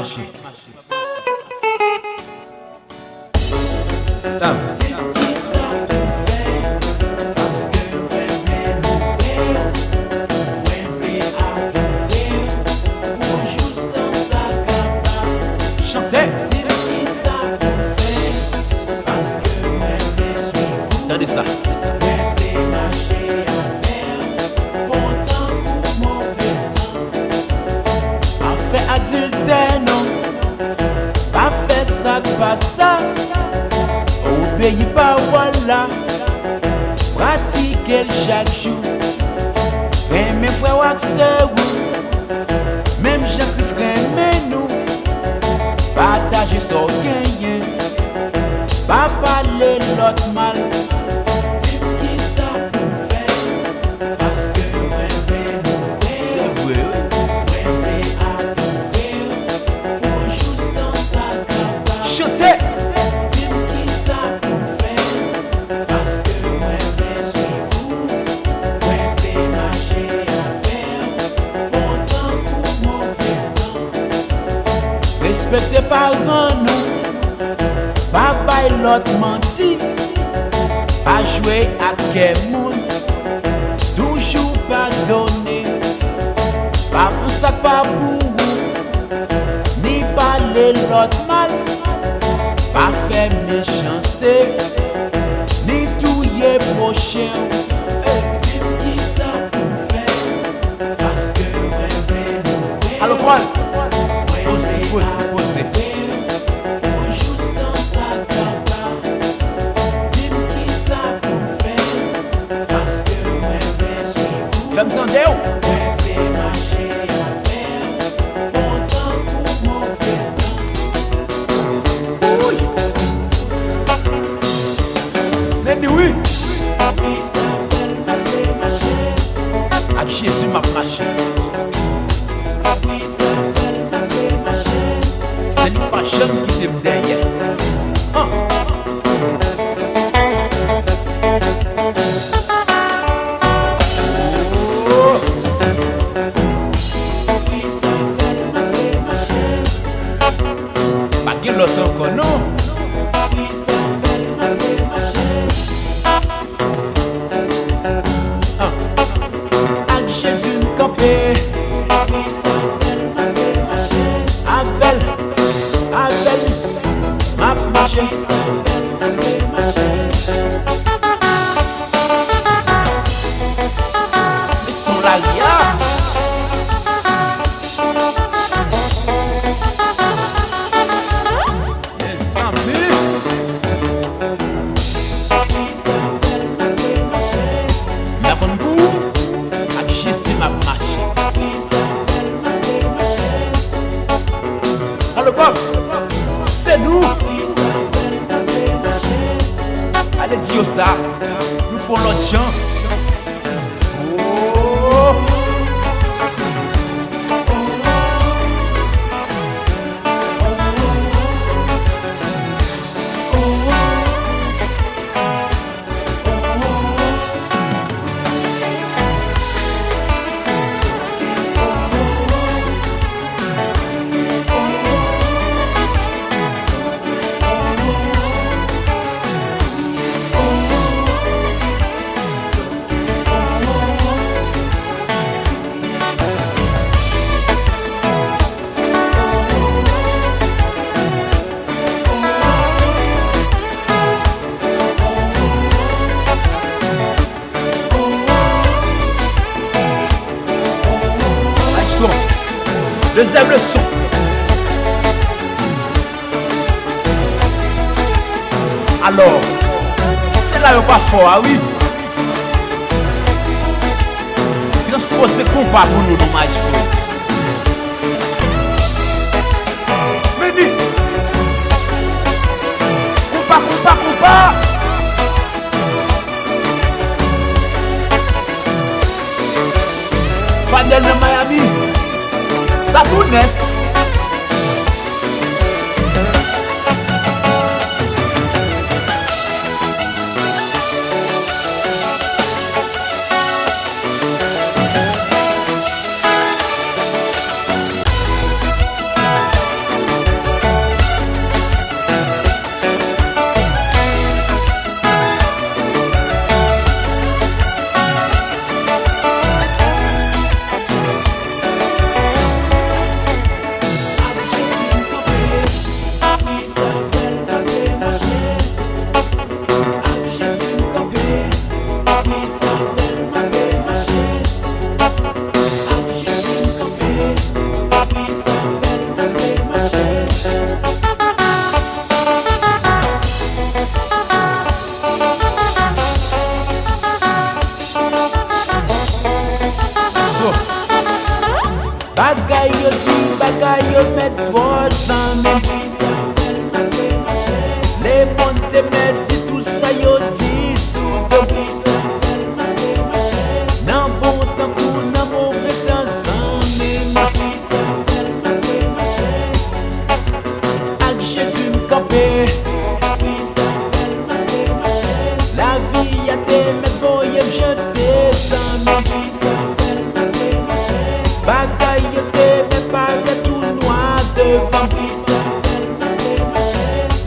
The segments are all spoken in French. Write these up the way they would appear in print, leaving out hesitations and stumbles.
marcher. Regardez ça. Pas fait adultère, non. Pas fait ça, pas ça. Obéis pas, voilà. Pratiquez chaque jour. Et mes frères, même Jean-Christ, nous. Partagez son gain. Pas parler l'autre mal. Respectez parents nous, pas bail l'autre menti, pas jouer à quel monde, toujours pardonner, pas pour ça pas pour vous, ni parler l'autre mal, pas faire méchanceté, ni touiller prochain. Dis-moi qui ça pour faire, parce que alors quoi? Posez. Juste dans sa capa. Dis-moi qui ça pour faire. Parce que moi je vais suivre. Fais-moi entendre. Moi je vais marcher à faire. Bon temps pour mauvais temps. Oui. Nenni oui. Oui, ça fait le marcher. Avec Jésus m'a marché. Oui, ça fait le marcher. C'est pas jeune qui t'aime derrière. Oui, ça fait le marcher. Pas qu'il l'autre encore, non? Oui, ça fait le marcher. Avec Jésus campé. Oui, ça fait le marcher. Avec ma marché, ça fait le marcher. Ils sont là, ya. Ils s'amusent. Oui, ça fait le marcher. Mais bon bout, avec Jésus m'a marché. Oui, ça fait le marcher. Alors Bob, c'est nous. Oui, ça fait le marcher. Allez, dis ça. Nous faisons l'autre chant. Oh. Deuxième leçon. Alors, c'est là pas fort, ah oui. Transposer combat pour nous dans Magico. Meni. Combat. Fadel de Miami. Ça tourne.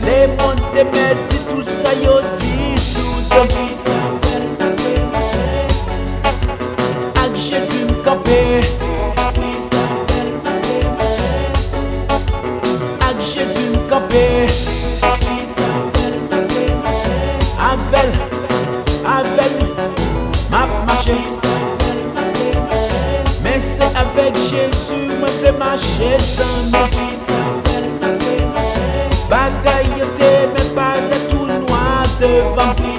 Les montes mettent tout ça yo dit sous avec Jésus m'campé, avec Jésus m'campé, avec m'a marché. Mais c'est avec Jésus me fait marcher sans bagaille, mais pas le tout noir devant.